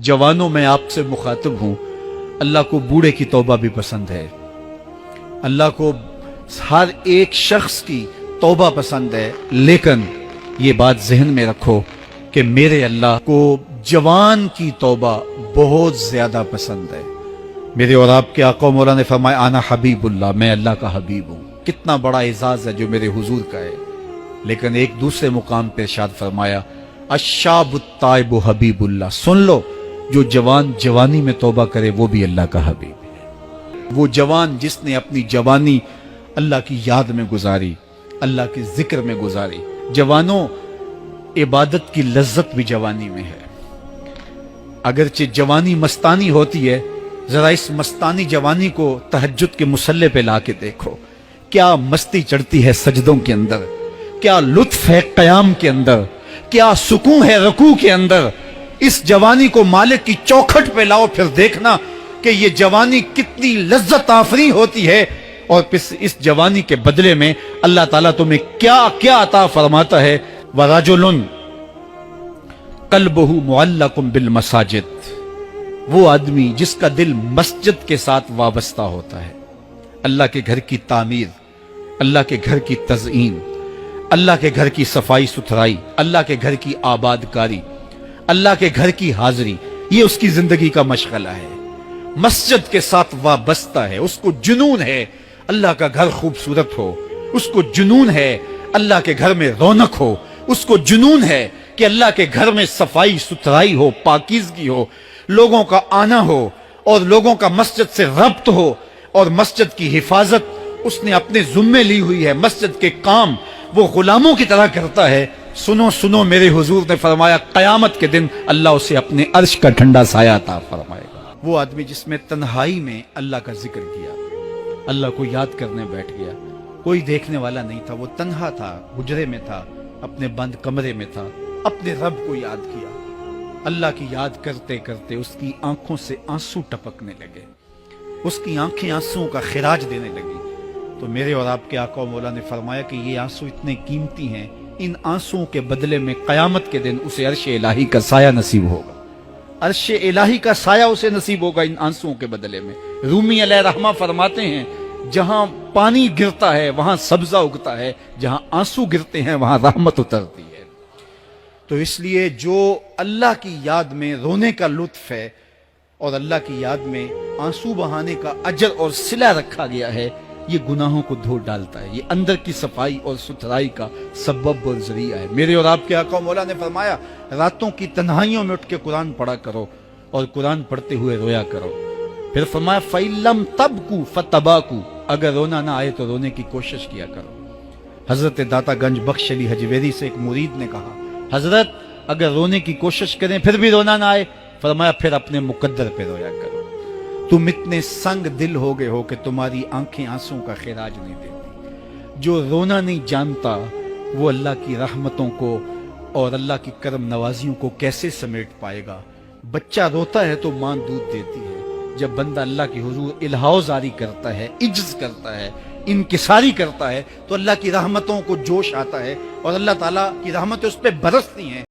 जवानों में आपसे मुखातिब हूं, अल्लाह को बूढ़े की तौबा भी पसंद है। अल्लाह को हर एक शख्स की तौबा पसंद है, लेकिन ये बात जहन में रखो कि मेरे अल्लाह को जवान की तौबा बहुत ज्यादा पसंद है। मेरे और आपके आका मौला ने फरमाया आना हबीबुल्लाह, मैं अल्लाह का हबीब हूं। कितना बड़ा एजाज है जो मेरे हुजूर का है। लेकिन एक दूसरे मुकाम पे इरशाद फरमाया अशाबुत्ताइबु हबीबुल्लाह, सुन लो जो जवान जवानी में तौबा करे वो भी अल्लाह का हबीब है। वो जवान जिसने अपनी जवानी अल्लाह की याद में गुजारी, अल्लाह के जिक्र में गुजारी। जवानों, इबादत की लज्जत भी जवानी में है। अगरचे जवानी मस्तानी होती है, जरा इस मस्तानी जवानी को तहज्जुद के मुसल्ले पे लाके देखो, क्या मस्ती चढ़ती है सजदों के अंदर, क्या लुत्फ है कयाम के अंदर, क्या सुकून है रुकू के अंदर। इस जवानी को मालिक की चौखट पे लाओ, फिर देखना कि ये जवानी कितनी लज्जत आफरी होती है। और फिर इस जवानी के बदले में अल्लाह ताला तुम्हें क्या क्या अता फरमाता है। वराजुलुन कल्बुहु मुअल्लकुम बिल मसाजिद, वो आदमी जिसका दिल मस्जिद के साथ वाबस्ता होता है। अल्लाह के घर की तामीर, अल्लाह के घर की तज़ईन, अल्लाह के घर की सफाई सुथराई, अल्लाह के घर की आबादकारी, अल्लाह के घर की हाजिरी, ये उसकी जिंदगी का मशगला है। मस्जिद के साथ वाबस्ता है, उसको जुनून है अल्लाह का घर खूबसूरत हो, उसको जुनून है अल्लाह के घर में रौनक हो, उसको जुनून है कि अल्लाह के घर में सफाई सुथराई हो, पाकीज़गी हो, लोगों का आना हो और लोगों का मस्जिद से रब्त हो और मस्जिद की हिफाजत उसने अपने जुम्मे ली हुई है। मस्जिद के काम वो गुलामों की तरह करता है। सुनो सुनो, मेरे हुजूर ने फरमाया कयामत के दिन अल्लाह उसे अपने अर्श का ठंडा साया अता फरमाएगा। वो आदमी जिसमें तन्हाई में अल्लाह का जिक्र किया, अल्लाह को याद करने बैठ गया, कोई देखने वाला नहीं था, वो तन्हा था, हुजरे में था, अपने बंद कमरे में था, अपने रब को याद किया। अल्लाह की याद करते करते उसकी आंखों से आंसू टपकने लगे, उसकी आंखें आंसुओं का खिराज देने लगी। तो मेरे और आपके आका मौला ने फरमाया कि ये आंसू इतने कीमती हैं, इन आंसुओं के बदले में कयामत के दिन उसे अर्श इलाही का साया नसीब होगा। अर्श इलाही का साया उसे नसीब होगा इन आंसुओं के बदले में। रूमी अलैहिर्रहमा फरमाते हैं जहां पानी गिरता है वहां सब्जा उगता है, जहां आंसू गिरते हैं वहां रहमत उतरती है। तो इसलिए जो अल्लाह की याद में रोने का लुत्फ है और अल्लाह की याद में आंसू बहाने का अजर और सिला रखा गया है, ये गुनाहों को धो डालता है, ये अंदर की सफाई और सुथराई का सबब और जरिया है। मेरे और आपके आका मौला ने फरमाया रातों की तन्हाइयों में उठ के कुरान पढ़ा करो और कुरान पढ़ते हुए रोया करो। फिर फरमाया फ़इल्लम तबकू फतबाकू, अगर रोना ना आए तो रोने की कोशिश किया करो। हजरत दाता गंज बख्श अली हजवेरी से एक मुरीद ने कहा, हजरत अगर रोने की कोशिश करें फिर भी रोना ना आए, फरमाया फिर अपने मुकद्दर पे रोया करो। तुम इतने संग दिल हो गए हो कि तुम्हारी आंखें आंसुओं का खिराज नहीं देती। जो रोना नहीं जानता वो अल्लाह की रहमतों को और अल्लाह की करम नवाजियों को कैसे समेट पाएगा। बच्चा रोता है तो मां दूध देती है। जब बंदा अल्लाह की हुजूर इल्हाओ जारी करता है, इज्ज करता है, इनकिसारी करता है, तो अल्लाह की रहमतों को जोश आता है और अल्लाह ताला की रहमतें उस पर बरसती हैं।